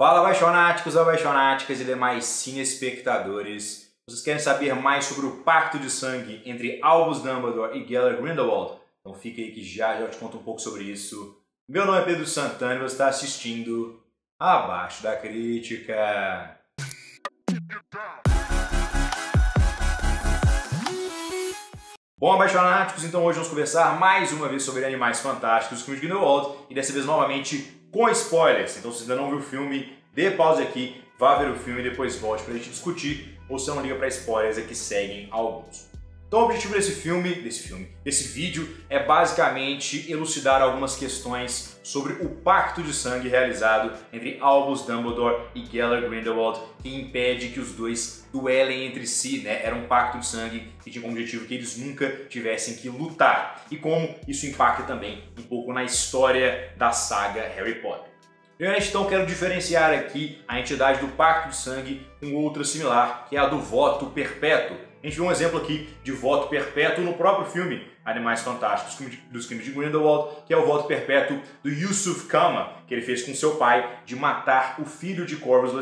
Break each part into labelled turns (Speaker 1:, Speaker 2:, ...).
Speaker 1: Fala, apaixonáticos, apaixonáticas e demais cinespectadores. Vocês querem saber mais sobre o pacto de sangue entre Albus Dumbledore e Gellert Grindelwald? Então fica aí que já eu te conto um pouco sobre isso. Meu nome é Pedro Santana e você está assistindo Abaixo da Crítica. Bom, apaixonáticos, então hoje vamos conversar mais uma vez sobre Animais Fantásticos, os filmes de Grindelwald, e dessa vez novamente com spoilers. Então se você ainda não viu o filme, dê pause aqui, vá ver o filme e depois volte pra gente discutir, ou se não liga para spoilers, é que seguem alguns. Então o objetivo desse vídeo é basicamente elucidar algumas questões sobre o pacto de sangue realizado entre Albus Dumbledore e Gellert Grindelwald, que impede que os dois duelem entre si, né? Era um pacto de sangue que tinha como objetivo que eles nunca tivessem que lutar. E como isso impacta também um pouco na história da saga Harry Potter. Primeiramente, então, quero diferenciar aqui a entidade do pacto de sangue com outra similar, que é a do voto perpétuo. A gente viu um exemplo aqui de voto perpétuo no próprio filme Animais Fantásticos dos Crimes de Grindelwald, que é o voto perpétuo do Yusuf Kama, que ele fez com seu pai de matar o filho de Corvus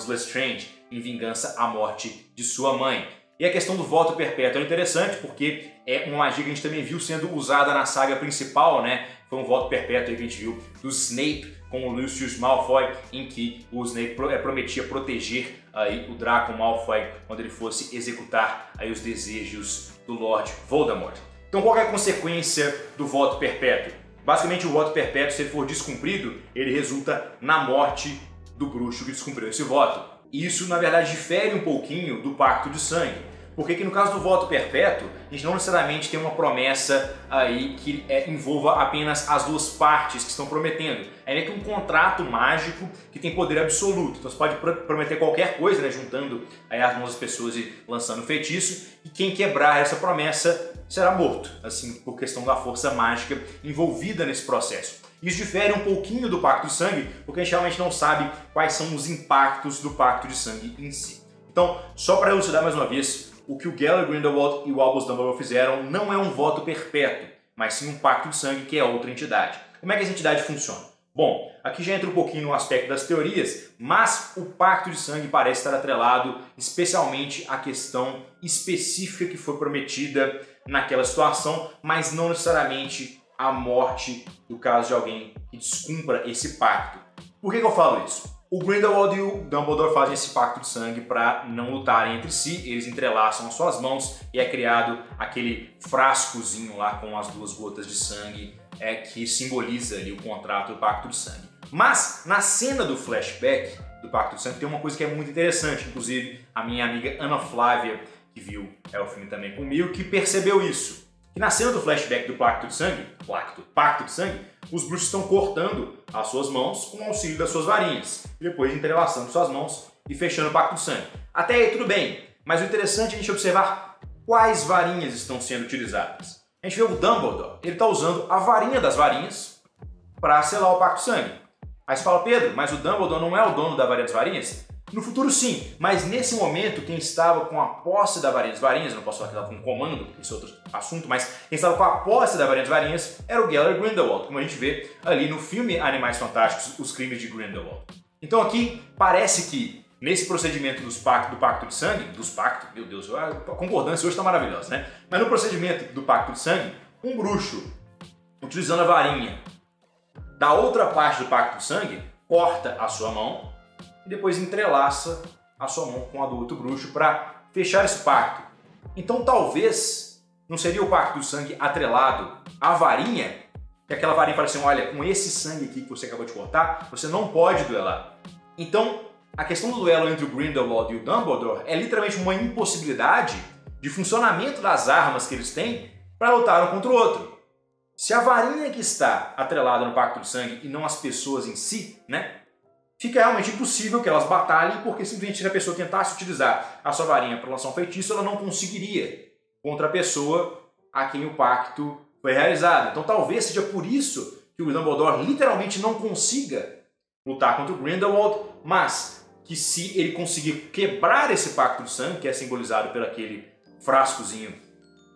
Speaker 1: Lestrange, em vingança à morte de sua mãe. E a questão do voto perpétuo é interessante porque é uma magia que a gente também viu sendo usada na saga principal, né? Foi um voto perpétuo aí que a gente viu do Snape com o Lucius Malfoy, em que o Snape prometia proteger aí o Draco Malfoy quando ele fosse executar aí os desejos do Lord Voldemort. Então qual é a consequência do voto perpétuo? Basicamente o voto perpétuo, se ele for descumprido, ele resulta na morte do bruxo que descumpriu esse voto. E isso na verdade difere um pouquinho do pacto de sangue. Porque que no caso do voto perpétuo, a gente não necessariamente tem uma promessa aí que envolva apenas as duas partes que estão prometendo. É meio que um contrato mágico que tem poder absoluto. Então você pode prometer qualquer coisa, né, juntando aí as mãos das pessoas e lançando um feitiço, e quem quebrar essa promessa será morto, assim, por questão da força mágica envolvida nesse processo. Isso difere um pouquinho do pacto de sangue, porque a gente realmente não sabe quais são os impactos do pacto de sangue em si. Então, só para elucidar mais uma vez, o que o Gellert Grindelwald e o Albus Dumbledore fizeram não é um voto perpétuo, mas sim um pacto de sangue que é outra entidade. Como é que essa entidade funciona? Bom, aqui já entra um pouquinho no aspecto das teorias, mas o pacto de sangue parece estar atrelado especialmente à questão específica que foi prometida naquela situação, mas não necessariamente à morte do caso de alguém que descumpra esse pacto. Por que eu falo isso? O Grindelwald e o Dumbledore fazem esse pacto de sangue para não lutarem entre si, eles entrelaçam as suas mãos e é criado aquele frascozinho lá com as duas gotas de sangue que simboliza ali o contrato do pacto de sangue. Mas na cena do flashback do pacto de sangue tem uma coisa que é muito interessante, inclusive a minha amiga Ana Flávia, que viu o filme também comigo, que percebeu isso. Que na cena do flashback do pacto de sangue, os bruxos estão cortando as suas mãos com o auxílio das suas varinhas, e depois entrelaçando suas mãos e fechando o pacto de sangue. Até aí tudo bem, mas o interessante é a gente observar quais varinhas estão sendo utilizadas. A gente vê o Dumbledore, ele está usando a varinha das varinhas para selar o pacto de sangue. Aí você fala, Pedro, mas o Dumbledore não é o dono da varinha das varinhas? No futuro sim, mas nesse momento quem estava com a posse da varinha das varinhas, eu não posso falar que estava com comando, porque isso é outro assunto, mas quem estava com a posse da varinha das varinhas era o Gellert Grindelwald, como a gente vê ali no filme Animais Fantásticos, os Crimes de Grindelwald. Então aqui parece que nesse procedimento do pacto de sangue, meu Deus, a concordância hoje está maravilhosa, né? Mas no procedimento do pacto de sangue, um bruxo, utilizando a varinha da outra parte do pacto de sangue, corta a sua mão e depois entrelaça a sua mão com a do outro bruxo para fechar esse pacto. Então talvez não seria o pacto do sangue atrelado à varinha, que aquela varinha fala assim, olha, com esse sangue aqui que você acabou de cortar, você não pode duelar. Então a questão do duelo entre o Grindelwald e o Dumbledore é literalmente uma impossibilidade de funcionamento das armas que eles têm para lutar um contra o outro. Se a varinha que está atrelada no pacto de sangue e não as pessoas em si, né? Fica realmente impossível que elas batalhem, porque simplesmente se a pessoa tentasse utilizar a sua varinha para lançar um feitiço, ela não conseguiria contra a pessoa a quem o pacto foi realizado. Então talvez seja por isso que o Dumbledore literalmente não consiga lutar contra o Grindelwald, mas que se ele conseguir quebrar esse pacto de sangue, que é simbolizado por aquele frascozinho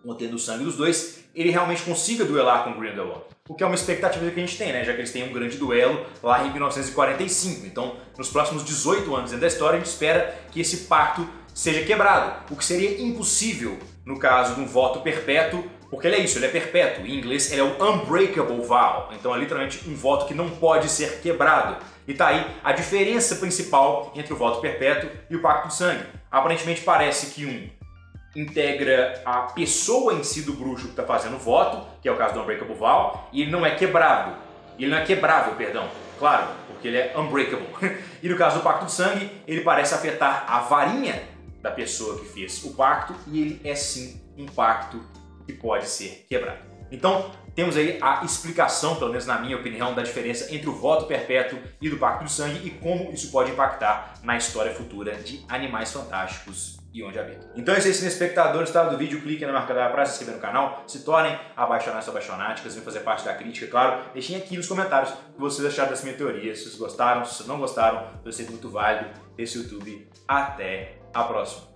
Speaker 1: contendo o sangue dos dois, ele realmente consiga duelar com o Grindelwald. o que é uma expectativa que a gente tem, né? Já que eles têm um grande duelo lá em 1945. Então, nos próximos 18 anos dentro da história, a gente espera que esse pacto seja quebrado, o que seria impossível no caso de um voto perpétuo, porque ele é isso, ele é perpétuo. Em inglês, ele é o unbreakable vow. Então é literalmente um voto que não pode ser quebrado. E tá aí a diferença principal entre o voto perpétuo e o pacto de sangue. Aparentemente parece que um integra a pessoa em si do bruxo que está fazendo o voto, que é o caso do unbreakable vow, e ele não é quebrado. Ele não é quebrável, perdão. Claro, porque ele é unbreakable. E no caso do pacto de sangue, ele parece afetar a varinha da pessoa que fez o pacto, e ele é sim um pacto que pode ser quebrado. Então, temos aí a explicação, pelo menos na minha opinião, da diferença entre o voto perpétuo e do pacto de sangue e como isso pode impactar na história futura de Animais Fantásticos e Onde Habitam. Então é isso aí, espectadores do vídeo, cliquem na marca para se inscrever no canal, se tornem apaixonados ou apaixonáticas, vem fazer parte da crítica, claro. Deixem aqui nos comentários o que vocês acharam dessa minha teoria, se vocês gostaram, se não gostaram, eu sei muito válido desse YouTube. Até a próxima.